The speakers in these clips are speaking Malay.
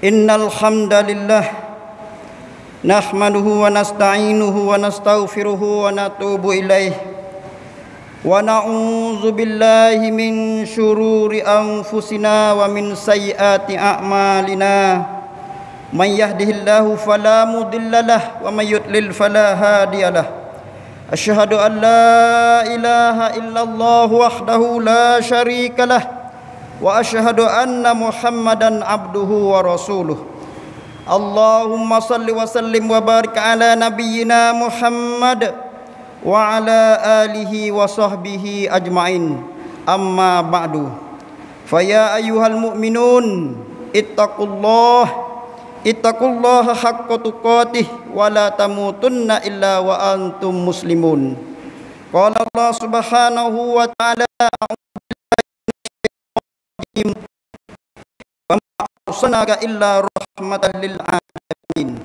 Innal hamdalillah nahmaduhu wa nasta'inuhu wa nastaghfiruhu wa natubu ilaih wa na'udzu billahi min syururi anfusina wa min sayyiati a'malina. Man yahdihillahu fala mudhillalah wa may yudlil fala hadiyalah. Asyhadu an la ilaha illallah wahdahu la syarikalah wa asyhadu anna Muhammadan abduhu wa rasuluh. Allahumma salli wa sallim wa barik ala nabiyyina Muhammad wa ala alihi wa sahbihi ajma'in. Amma ba'du. Fa ya ayyuhal mu'minun ittaqullaha haqqa tuqatih wa la tamutunna illa wa antum muslimun. Qala Allah subhanahu wa ta'ala wa ma arsalnaka illa rahmatan lil alamin.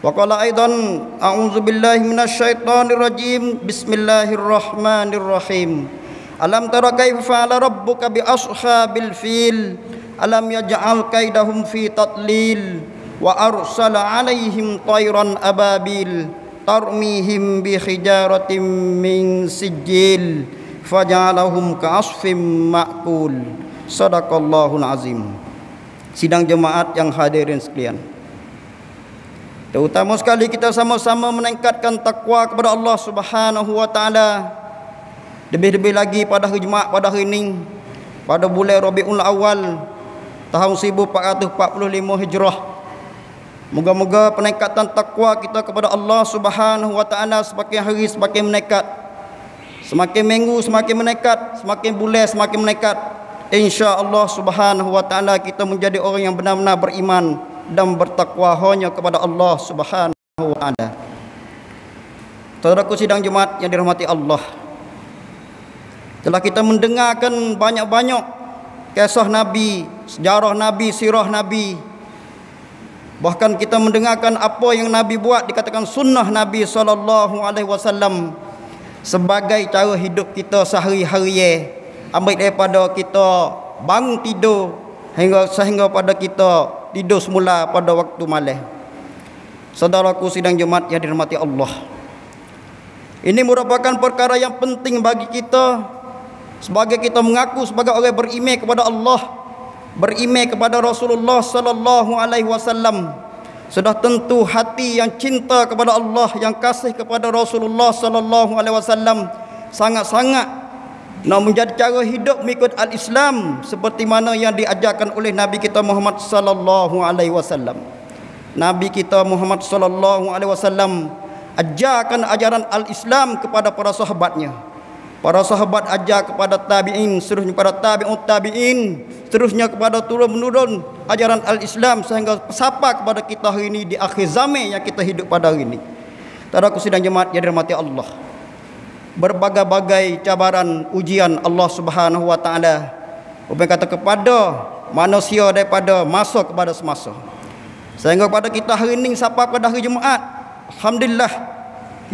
Wa qala aidan a'udzu billahi minasyaitonir rajim. Bismillahirrahmanirrahim. Alam tara kaifa fa'ala rabbuka bi ashabil fil alam yaj'al kaidahum fi tadlil wa arsala 'alaihim tayran ababil tarmihim bi hijaratin min sijil faja'alahum ka'asfim ma'kul. Sadaqallahul azim. Sidang jemaat yang hadirin sekalian, terutama sekali kita sama-sama meningkatkan takwa kepada Allah Subhanahu wa taala. Lebih-lebih lagi pada hari Jumaat pada hari ini, pada bulan Rabiul Awal tahun 1445 Hijrah. Moga-moga peningkatan takwa kita kepada Allah Subhanahu wa taala semakin hari semakin meningkat. Semakin minggu semakin meningkat, semakin bulan semakin meningkat. Insya-Allah Subhanahu wa taala kita menjadi orang yang benar-benar beriman dan bertakwa hanya kepada Allah Subhanahu wa taala. Saudaraku sidang Jumaat yang dirahmati Allah, telah kita mendengarkan banyak-banyak kisah Nabi, sejarah Nabi, sirah Nabi. Bahkan kita mendengarkan apa yang Nabi buat, dikatakan sunnah Nabi SAW sebagai cara hidup kita sehari-hari. Ambil daripada kita bangun tidur sehingga pada kita tidur semula pada waktu malam. Saudaraku sidang Jumaat yang dirahmati Allah, ini merupakan perkara yang penting bagi kita sebagai kita mengaku sebagai orang beriman kepada Allah, beriman kepada Rasulullah sallallahu alaihi wasallam. Sudah tentu hati yang cinta kepada Allah, yang kasih kepada Rasulullah sallallahu alaihi wasallam sangat-sangat nak menjadi cara hidup mengikut al-Islam seperti mana yang diajarkan oleh Nabi kita Muhammad sallallahu alaihi wasallam. Nabi kita Muhammad sallallahu alaihi wasallam ajarkan ajaran al-Islam kepada para sahabatnya. Para sahabat ajar kepada tabi'in, seterusnya kepada tabi'ut tabi'in, seterusnya kepada turun-menurun ajaran al-Islam sehingga sampai kepada kita hari ini di akhir zaman yang kita hidup pada hari ini. Saudaraku sidang jemaat yang dirahmati Allah, berbagai-bagai cabaran ujian Allah Subhanahu wa taala kata kepada manusia daripada masa kepada semasa. Sehingga pada kita hari ini sampai pada hari Jumaat, alhamdulillah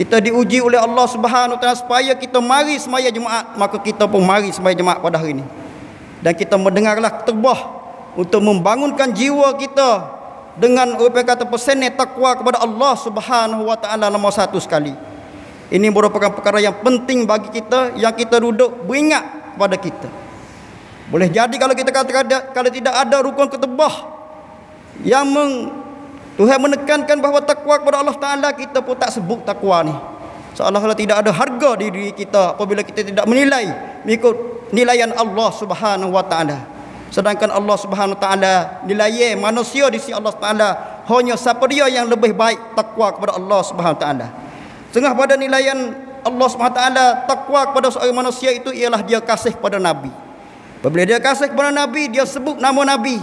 kita diuji oleh Allah Subhanahu wa taala supaya kita mari semaya Jumaat, maka kita pun mari semaya Jumaat pada hari ini. Dan kita mendengarlah ketubah untuk membangunkan jiwa kita dengan kata pesan takwa kepada Allah Subhanahu wa taala nombor satu sekali. Ini merupakan perkara yang penting bagi kita, yang kita duduk beringat pada kita. Boleh jadi kalau kita katakan kalau tidak ada rukun ketubah yang Tuhan menekankan bahawa takwa kepada Allah Ta'ala, kita pun tak sebut takwa ni. Seolah-olah tidak ada harga di diri kita apabila kita tidak menilai mengikut nilaian Allah Subhanahu wa taala. Sedangkan Allah Subhanahu wa taala nilai manusia di sisi Allah Ta'ala hanya siapa dia yang lebih baik takwa kepada Allah Subhanahu wa taala. Setengah pada nilaian Allah SWT takwa kepada seorang manusia itu ialah dia kasih kepada Nabi. Apabila dia kasih kepada Nabi, dia sebut nama Nabi.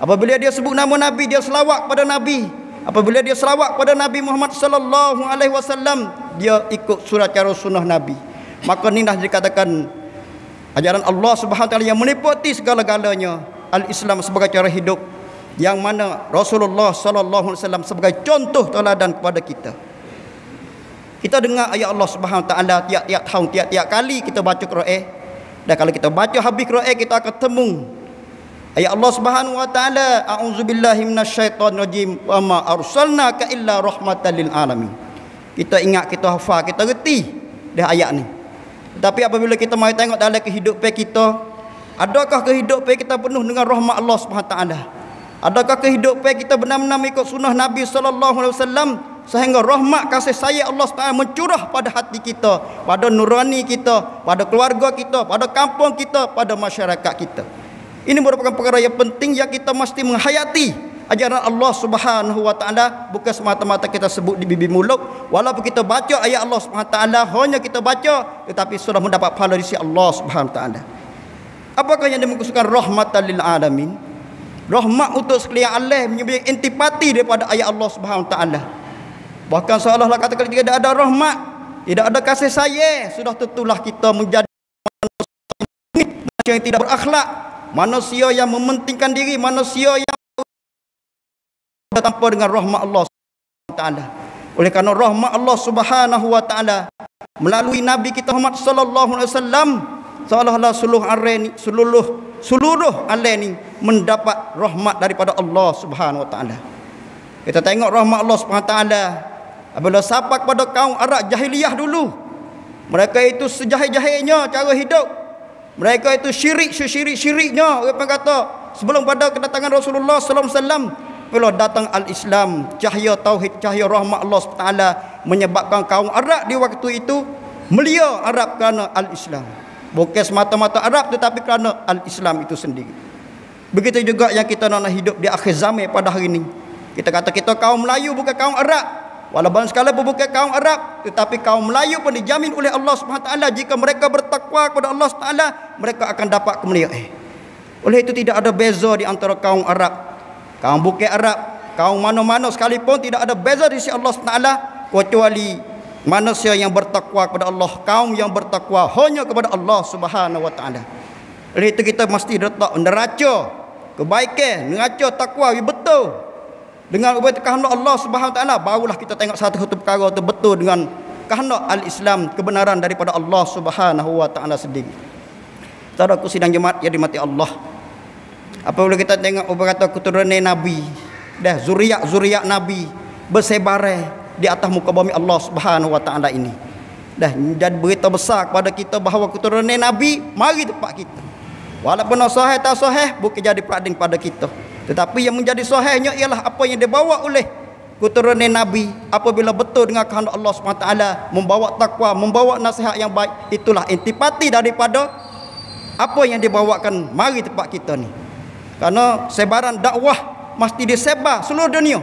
Apabila dia sebut nama Nabi, dia selawat kepada Nabi. Apabila dia selawat kepada Nabi Muhammad sallallahu alaihi wasallam, dia ikut surat cara sunnah Nabi. Maka ini dah dikatakan ajaran Allah SWT yang meliputi segala-galanya, al-Islam sebagai cara hidup yang mana Rasulullah sallallahu alaihi wasallam sebagai contoh teladan kepada kita. Kita dengar ayat Allah Subhanahu Wa Taala tiap-tiap tahun, tiap-tiap kali kita baca Quran. Dan kalau kita baca habis Quran, kita akan temu Ayat Allah Subhanahu wa taala, a'udzubillahi minasyaitonirrajim, wa ma arsalnaka illa rahmatan lil alamin. Kita ingat, kita hafal, kita reti dah ayat ni. Tapi apabila kita mari tengok dalam kehidupan kita, adakah kehidupan kita penuh dengan rahmat Allah Subhanahu wa taala? Adakah kehidupan kita benar-benar mengikut sunnah Nabi sallallahu alaihi wasallam sehingga rahmat kasih sayang Allah Subhanahu mencurah pada hati kita, pada nurani kita, pada keluarga kita, pada kampung kita, pada masyarakat kita? Ini merupakan perkara yang penting yang kita mesti menghayati ajaran Allah Subhanahu wa taala, bukan semata-mata kita sebut di bibir mulut. Walaupun kita baca ayat Allah Subhanahu wa taala, hanya kita baca tetapi sudah mendapat pahala di sisi Allah Subhanahu wa taala. Apakah yang dimaksudkan rahmatan lil alamin? Rahmat untuk sekalian alam, menyebabkan intipati daripada ayat Allah Subhanahu wa taala. Bahkan seolah-olah katakan tidak ada rahmat, tidak ada kasih sayang, sudah tentulah kita menjadi manusia yang tidak berakhlak, manusia yang mementingkan diri, manusia yang tanpa dengan rahmat Allah Subhanahu wa taala. Oleh kerana rahmat Allah Subhanahu wa taala melalui Nabi kita Muhammad sallallahu alaihi wasallam, seolah-olah seluruh alam ni mendapat rahmat daripada Allah Subhanahu wa taala. Kita tengok rahmat Allah Subhanahu wa taala apabila sampai kepada kaum Arab jahiliyah dulu. Mereka itu sejahil-jahilnya cara hidup. Mereka itu syirik-syiriknya. Orang kata sebelum pada kedatangan Rasulullah sallallahu alaihi wasallam, bila datang al-Islam, cahaya tauhid, cahaya rahmat Allah Subhanahu wa taala menyebabkan kaum Arab di waktu itu mulia Arab kerana al-Islam. Bukan semata-mata Arab tetapi kerana al-Islam itu sendiri. Begitu juga yang kita nak hidup di akhir zaman pada hari ini. Kita kata kita kaum Melayu bukan kaum Arab. Walaupun sekalipun bukan kaum Arab, tetapi kaum Melayu pun dijamin oleh Allah Subhanahu wa taala jika mereka bertakwa kepada Allah Subhanahu wa taala, mereka akan dapat kemuliaan. Oleh itu tidak ada beza di antara kaum Arab, kaum bukan Arab, kaum mana-mana sekalipun tidak ada beza di sisi Allah Subhanahu wa taala kecuali manusia yang bertakwa kepada Allah, kaum yang bertakwa hanya kepada Allah Subhanahu wa taala. Oleh itu kita mesti letak neraca kebaikan, neraca takwa betul. Dengan kehendak Allah Subhanahu wa taala, barulah kita tengok satu-satu perkara itu betul dengan kehendak al-Islam, kebenaran daripada Allah Subhanahu wa taala sendiri. Saudaraku sidang jemaat yang dimati Allah, apabila kita tengok berkata keturunan Nabi, dah zuriat Nabi bersebar di atas muka bumi Allah Subhanahu wa taala ini, dah jadi berita besar kepada kita bahawa keturunan Nabi mari tempat kita. Walaupun sahih tak sahih bukan jadi perading pada kita, tetapi yang menjadi sahihnya ialah apa yang dibawa oleh keturunan Nabi apabila betul dengan kehendak Allah Subhanahu wa taala, membawa takwa, membawa nasihat yang baik. Itulah intipati daripada apa yang dibawakan mari tempat kita ni. Kerana sebaran dakwah mesti disebar seluruh dunia.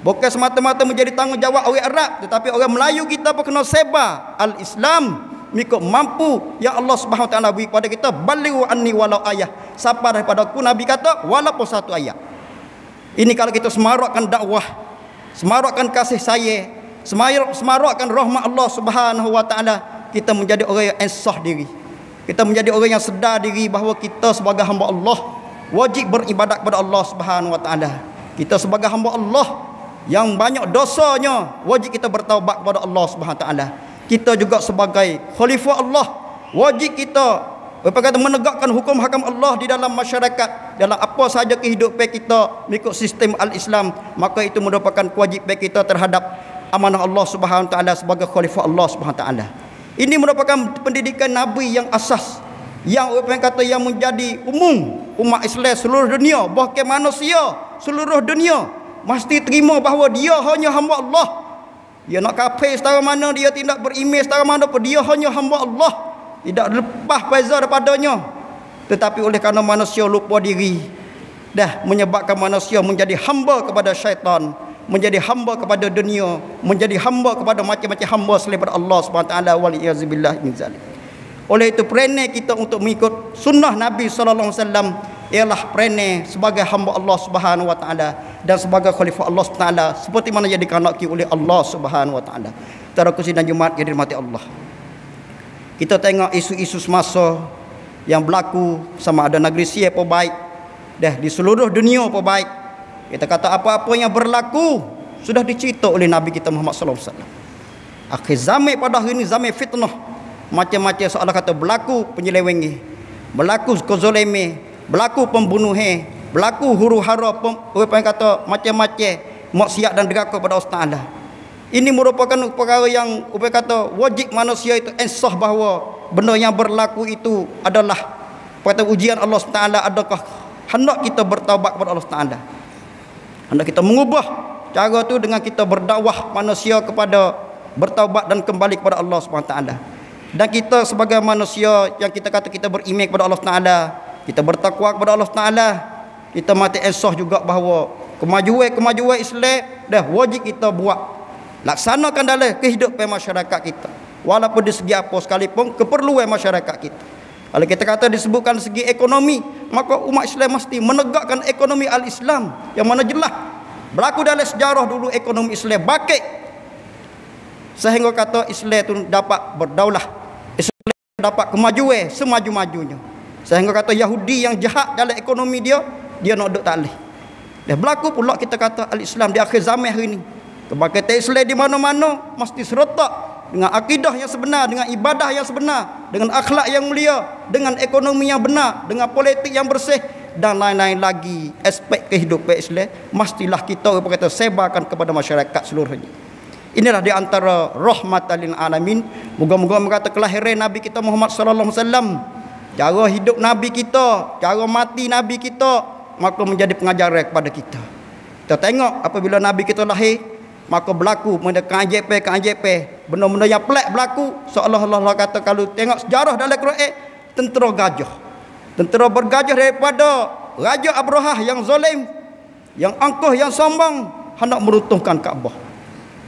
Bukan semata-mata menjadi tanggungjawab orang Arab, tetapi orang Melayu kita pun kena sebar al-Islam mengikut mampu yang Allah Subhanahu wa taala beri kepada kita. Balighu anni walau ayah, sampai daripada aku Nabi kata walaupun satu ayat. Ini kalau kita semarakkan dakwah, semarakkan kasih sayang, semarakkan rahmat Allah Subhanahu wa taala, kita menjadi orang yang insaf diri. Kita menjadi orang yang sedar diri bahawa kita sebagai hamba Allah wajib beribadat kepada Allah Subhanahu wa taala. Kita sebagai hamba Allah yang banyak dosanya, wajib kita bertaubat kepada Allah Subhanahu wa taala. Kita juga sebagai khalifah Allah, wajib kita menegakkan hukum hakam Allah di dalam masyarakat, dalam apa sahaja kehidupan kita mengikut sistem al-Islam. Maka itu merupakan kewajipan kita terhadap amanah Allah Subhanahu wa taala sebagai khalifah Allah Subhanahu wa taala. Ini merupakan pendidikan Nabi yang asas, yang yang menjadi umum umat Islam seluruh dunia, bahkan manusia seluruh dunia mesti terima bahawa dia hanya hamba Allah. Dia nak kafir setara mana, dia tidak beriman setara mana pun, dia hanya hamba Allah, tidak lepas beza daripadanya. Tetapi oleh kerana manusia lupa diri, dah menyebabkan manusia menjadi hamba kepada syaitan, menjadi hamba kepada dunia, menjadi hamba kepada macam-macam hamba selain daripada Allah Subhanahu wa taala, wal iazubillah min zalik. Oleh itu perene kita untuk mengikut sunnah Nabi sallallahu alaihi wasallam ialah perene sebagai hamba Allah Subhanahu wa taala dan sebagai khalifah Allah Subhanahu wa taala seperti mana yang dikehendaki oleh Allah Subhanahu wa taala. Saudaraku sidang Jumaat yang dirahmati Allah, kita tengok isu-isu semasa yang berlaku, sama ada negeri siapa baik, dah di seluruh dunia apa baik. Kita kata apa-apa yang berlaku sudah dicerita oleh Nabi kita Muhammad sallallahu alaihi wasallam. Akhir zaman pada hari ini zaman fitnah, macam-macam soal kata berlaku penyelewengan, berlaku kezaliman, berlaku pembunuhan, berlaku huru-hara, apa yang kata macam-macam maksiat dan deraka pada Allah Taala. Ini merupakan perkara yang apa yang kata wajib manusia itu insaf bahawa benda yang berlaku itu adalah pada ujian Allah Taala. Adakah hendak kita bertaubat kepada Allah Taala, hendak kita mengubah cara tu dengan kita berdakwah manusia kepada bertaubat dan kembali kepada Allah Subhanahu Taala. Dan kita sebagai manusia yang kita kata kita beriman kepada Allah Taala, kita bertakwa kepada Allah Taala, kita mati insaf juga bahawa kemajuan Islam dah wajib kita buat, laksanakan dalam kehidupan masyarakat kita, walaupun di segi apa sekalipun keperluan masyarakat kita. Kalau kita kata disebutkan segi ekonomi, maka umat Islam mesti menegakkan ekonomi al-Islam yang mana jelas berlaku dalam sejarah dulu ekonomi Islam bangkit sehingga kata Islam itu dapat berdaulah, Islam dapat kemajuan semaju-majunya, sehingga kata Yahudi yang jahat dalam ekonomi dia nak duduk tak boleh. Dah berlaku pula kita kata al-Islam di akhir zaman hari ini. Kebangkitan Islam di mana-mana mesti serentak dengan akidah yang sebenar, dengan ibadah yang sebenar, dengan akhlak yang mulia, dengan ekonomi yang benar, dengan politik yang bersih dan lain-lain lagi aspek kehidupan Islam mestilah kita kata sebarkan kepada masyarakat seluruhnya. Inilah di antara rahmatan lil alamin. Moga-moga mengata kelahiran Nabi kita Muhammad sallallahu alaihi wasallam, cara hidup Nabi kita, cara mati Nabi kita, maka menjadi pengajaran kepada kita. Kita tengok apabila Nabi kita lahir, maka berlaku benda KJP, benda-benda yang pelik berlaku. Seolah-olah Allah kata kalau tengok sejarah dalam Quran, tentera gajah, tentera bergajah daripada Raja Abrahah yang zalim, yang angkuh, yang sombong, hendak meruntuhkan Kaabah.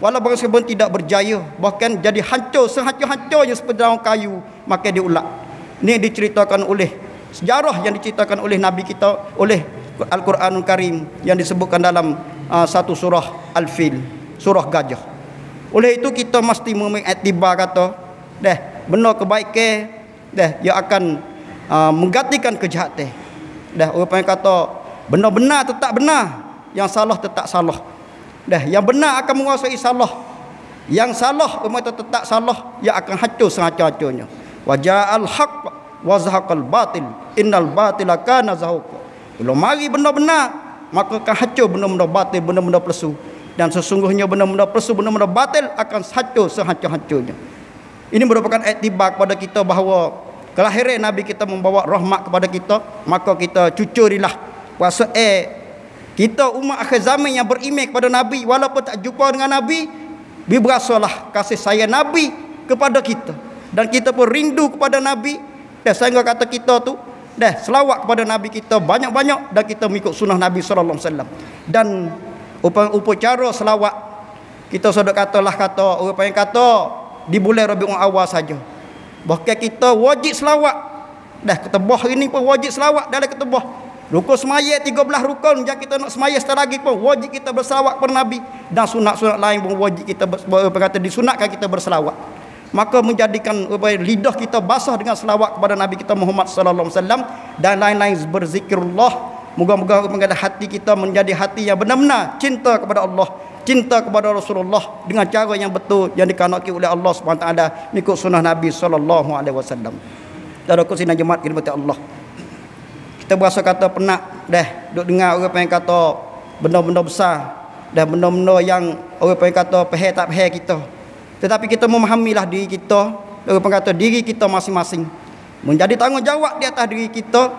Walaupun sebenarnya tidak berjaya, bahkan jadi hancur sehancur-hancurnya seperti daun kayu, maka diulat. Ini diceritakan oleh sejarah yang diceritakan oleh Nabi kita, oleh Al-Quranul Karim yang disebutkan dalam satu surah Al-Fil, surah gajah. Oleh itu kita mesti mengiktibar kata dah benar kebaikan dah ia akan menggantikan kejahatan. Dah orang kata benar-benar tetap benar, yang salah tetap salah. Dah yang benar akan menguasai salah, yang salah orang kata tetap salah, ia akan hancur sehancur-hancurnya. Waja'al haqq wa zahaqal batil innal batila kana zahuqa. Kalau mari benar-benar, maka akan hancur benda-benda batil, benda-benda palsu. Dan sesungguhnya benda-benda palsu, benda-benda batil akan hancur sehancur-hancurnya. Ini merupakan iktibar kepada kita bahawa kelahiran Nabi kita membawa rahmat kepada kita, maka kita cucurilah puasa kita umat akhir zaman yang beriman kepada Nabi, walaupun tak jumpa dengan Nabi, berasalah kasih sayang Nabi kepada kita, dan kita pun rindu kepada Nabi. Dan sehingga kata kita tu dah selawat kepada Nabi kita banyak-banyak, dan kita mengikut sunnah Nabi sallallahu alaihi wasallam. Dan upacara selawat kita sudah katalah kata orang yang kata di bulan Rabiul Awal saja, bahkan kita wajib selawat. Dah ketebah ini pun wajib selawat dalam ketebah. Rukun semaya 13 rukun yang kita nak semaya sekali lagi pun wajib kita berselawat kepada Nabi, dan sunat-sunat lain pun wajib kita berkata disunatkan kita berselawat. Maka menjadikan lidah kita basah dengan selawat kepada Nabi kita Muhammad sallallahu alaihi wasallam, dan lain-lain berzikirullah. Moga-moga hati kita menjadi hati yang benar-benar cinta kepada Allah, cinta kepada Rasulullah dengan cara yang betul yang dikanaki oleh Allah Subhanahu taala mengikut sunnah Nabi sallallahu alaihi wasallam. Dalam kursinan jemaat dirahmati Allah, kita berasa kata penat dah duk dengar orang yang kata benda-benda besar dan benda-benda yang orang yang kata pahal tak pahal kita. Tetapi kita memahamilah diri kita, orang kata diri kita masing-masing menjadi tanggungjawab di atas diri kita,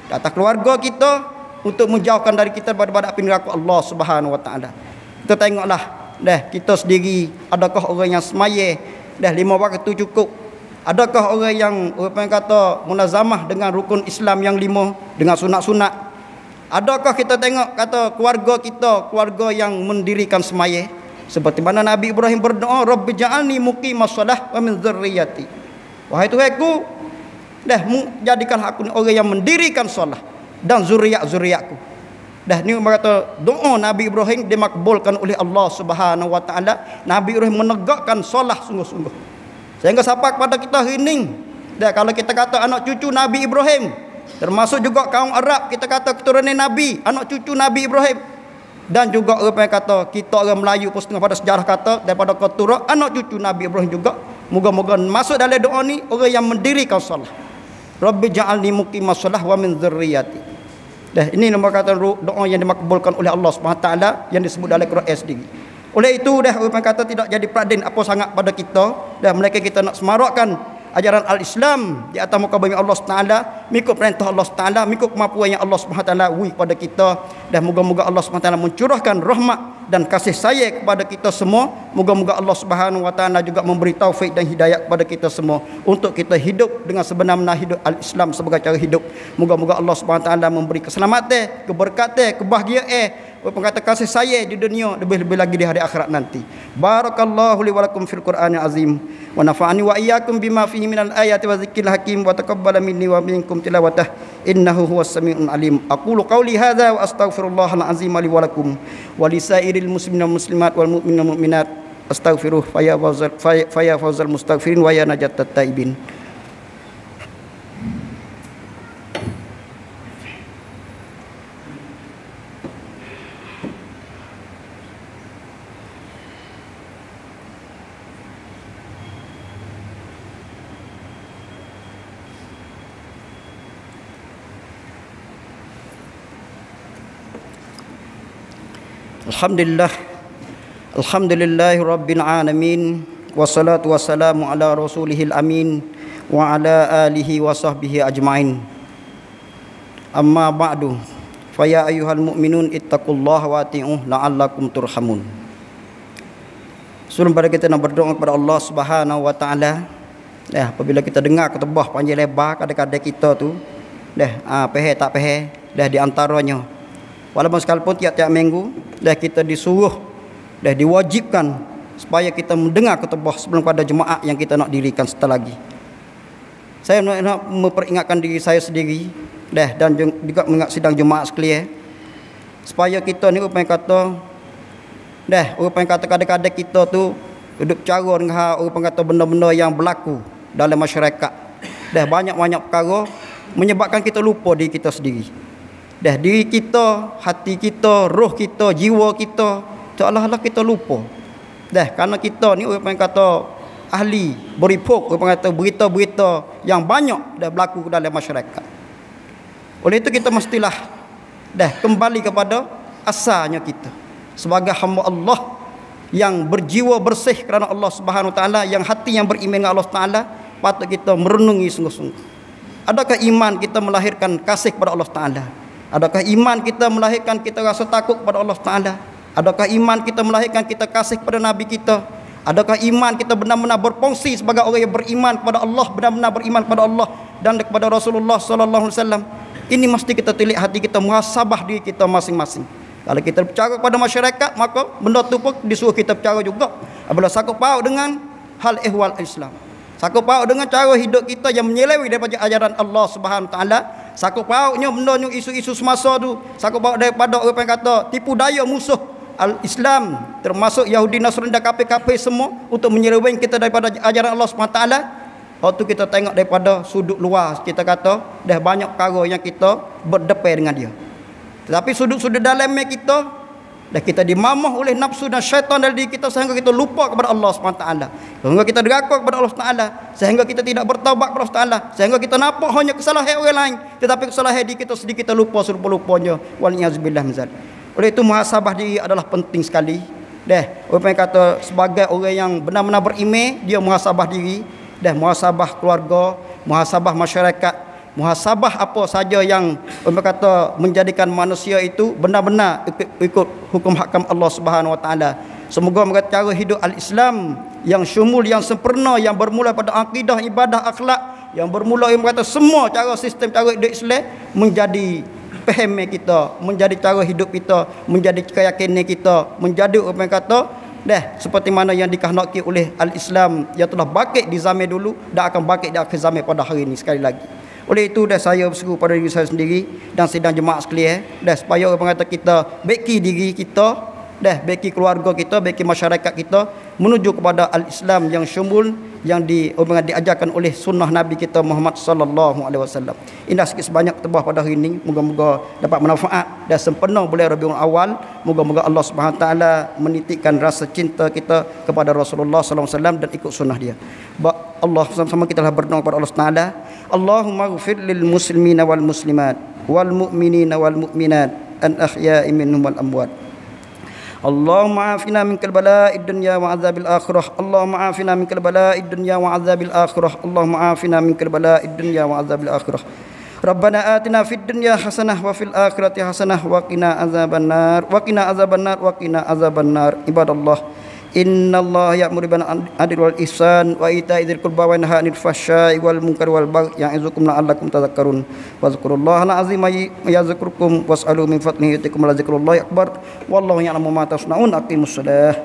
di atas keluarga kita, untuk menjauhkan dari kita daripada api neraka Allah Subhanahu wa taala. Kita tengoklah dah kita sendiri, adakah orang yang semaya dah 5 waktu cukup? Adakah orang yang kata munazamah dengan rukun Islam yang 5 dengan sunat-sunat? Adakah kita tengok kata keluarga kita, keluarga yang mendirikan semaya seperti mana Nabi Ibrahim berdoa, Rabbi ja'alni muqimas shalah wa min dzurriyyati. Wahai Tuhanku, dah jadikanlah aku ni orang yang mendirikan solat dan zuriat-zuriatku. Dah ni berkata doa Nabi Ibrahim dimakbulkan oleh Allah Subhanahu wa taala. Nabi Ibrahim menegakkan solat sungguh-sungguh. Sehingga sampai kepada kita hari ini, dah kalau kita kata anak cucu Nabi Ibrahim, termasuk juga kaum Arab, kita kata keturunan Nabi, anak cucu Nabi Ibrahim, dan juga orang yang kata kita orang Melayu pun setengah pada sejarah kata daripada keturunan anak cucu Nabi Ibrahim juga. Moga-moga masuk dalam doa ni orang yang mendirikan solat. Rabbi ja'alni muqimas shalah wa min dzurriyyati. Dah, ini nama kata doa yang dimakbulkan oleh Allah Subhanahu taala yang disebut dalam Quran sendiri. Oleh itu dah orang kata tidak jadi peraden apa sangat pada kita, dah mereka kita nak semarakkan ajaran al-Islam di atas muka bumi Allah Taala, mengikut perintah Allah Taala, mengikut kemampuan yang Allah Subhanahu taala beri kepada kita, dan moga-moga Allah Subhanahu taala mencurahkan rahmat dan kasih sayang kepada kita semua. Moga-moga Allah Subhanahu wa taala juga memberi taufik dan hidayah kepada kita semua untuk kita hidup dengan sebenar-benar hidup al-Islam sebagai cara hidup. Moga-moga Allah Subhanahu wa taala memberi keselamatan, keberkatan, kebahagiaan, berkata kasih sayang di dunia, lebih-lebih lagi di hari akhirat nanti. Barakallahu li wa lakum fil Qur'anil azim wa nafa'ani wa iyyakum bima fihi minal ayati wa dzikril hakim wa taqabbala minni wa minkum tilawatah innahu huwas samiul alim. Aqulu qawli hadza wa astaghfirullahal azim li wa lakum wa lisairil muslimin wal muslimat wal mu'minin wal mu'minat astaghfiruh fa ya fawzal mustaghfirin wa ya najatat taibin. Alhamdulillahi rabbil alamin, wassalatu wassalamu ala rasulihil amin wa ala alihi wa sahbihi ajma'in. Amma ba'du, faya ayyuhal mu'minun ittaqullaha wa ati'uh la'allakum turhamun. Sebelum pada kita nak berdoa kepada Allah Subhanahu wa taala, apabila kita dengar khutbah panjang lebar kadang-kadang kita tu faham tak faham, di antaranya walaupun sekalipun tiap-tiap minggu kita disuruh, diwajibkan supaya kita mendengar khutbah sebelum pada jemaah yang kita nak dirikan setelah lagi. Saya nak memperingatkan diri saya sendiri dan juga mengingat sidang jemaah sekalian, supaya kita ni orang kata kadang-kadang kita tu duduk cara dengan orang kata benda-benda yang berlaku dalam masyarakat. Banyak-banyak perkara menyebabkan kita lupa diri kita sendiri. Diri kita, hati kita, roh kita, jiwa kita, seolah-olah kita lupa. Kerana kita ni orang kata ahli beripuk, orang kata berita-berita yang banyak berlaku dalam masyarakat. Oleh itu kita mestilah kembali kepada asalnya kita sebagai hamba Allah yang berjiwa bersih kerana Allah Subhanahu taala, yang hati yang beriman dengan Allah taala. Patut kita merenungi sungguh-sungguh, adakah iman kita melahirkan kasih kepada Allah taala? Adakah iman kita melahirkan kita rasa takut kepada Allah Ta'ala? Adakah iman kita melahirkan kita kasih kepada Nabi kita? Adakah iman kita benar-benar berfungsi sebagai orang yang beriman kepada Allah, benar-benar beriman kepada Allah dan kepada Rasulullah sallallahu alaihi wasallam? Ini mesti kita tilik hati kita, muhasabah diri kita masing-masing. Kalau kita berbicara kepada masyarakat, maka benda tu pun disuruh kita berbicara juga. Apabila sakut paut dengan hal ihwal Islam, sakut paut dengan cara hidup kita yang menyeleweng daripada ajaran Allah Subhanahu taala, sakut pautnya benda isu-isu semasa tu, sakut paut daripada orang yang kata tipu daya musuh al-Islam, termasuk Yahudi, Nasrani dan kafir-kafir semua, untuk menyeleweng kita daripada ajaran Allah Subhanahu taala. Waktu kita tengok daripada sudut luar, kita kata banyak perkara yang kita berdepan dengan dia. Tetapi sudut-sudut dalamnya kita dimamah oleh nafsu dan syaitan dalam diri kita, sehingga kita lupa kepada Allah SWT, sehingga kita deraka kepada Allah SWT, sehingga kita tidak bertaubat kepada Allah SWT, sehingga kita nampak hanya kesalahan orang lain, tetapi kesalahan diri kita sendiri kita lupa serupa-rupanya. Waliyazbillah min zalik. Oleh itu muhasabah diri adalah penting sekali. Orang kata sebagai orang yang benar-benar beriman, dia muhasabah diri, muhasabah keluarga, muhasabah masyarakat, muhasabah apa saja yang orang kata menjadikan manusia itu benar-benar ikut hukum hakam Allah Subhanahu wa taala. Semoga mereka cara hidup al-Islam yang syumul, yang sempurna, yang bermula pada akidah, ibadah, akhlak, yang bermula yang kata semua cara sistem cara hidup Islam menjadi faham kita, menjadi cara hidup kita, menjadi keyakinan kita, menjadi orang kata seperti mana yang dikehendaki oleh al-Islam yang telah bangkit di zaman dulu dan akan bangkit di akhir zaman pada hari ini sekali lagi. Oleh itu saya berseru pada diri saya sendiri dan sidang jemaah sekalian, supaya orang kata kita baiki diri kita, baiki keluarga kita, baiki masyarakat kita, menuju kepada al-Islam yang syumul yang diajarkan oleh sunnah Nabi kita Muhammad sallallahu alaihi wasallam. Indah sikit sebanyak tebah pada hari ini, moga-moga dapat manfaat dan sempena bulan Rabiul Awal. Moga-moga Allah Subhanahu wa taala menitikkan rasa cinta kita kepada Rasulullah sallallahu alaihi wasallam dan ikut sunnah dia. Allah, sama-sama kita lah berdoa kepada Allah Taala. Allahumma ighfir lil muslimina wal muslimat wal mu'minina wal mu'minat an ahya'i minhum wal amwat. Allahumma afina min kalbala'id dunya wa azabil akhirah. Allahumma afina min kalbala'id dunya wa azabil akhirah. Allahumma afina min kalbala'id dunya wa azabil akhirah. Rabbana atina fid dunya hasanah wa fil akhirati hasanah wa qina azabannar wa qina azabannar wa qina azabannar. Ibadallah, innallaha ya'muru bil adli wal ihsan wa ita'i dzil qurba wa yanha 'anil fahsya'i wal munkari wal baghi ya'izukum la'allakum tadhakkarun. Wadhkurullaha al-'azim yazkurkum was'alu min fadlihi yutikum la dzikrullahi akbar. Wallahu ya'lamu ma tasna'un. Aqimussalah.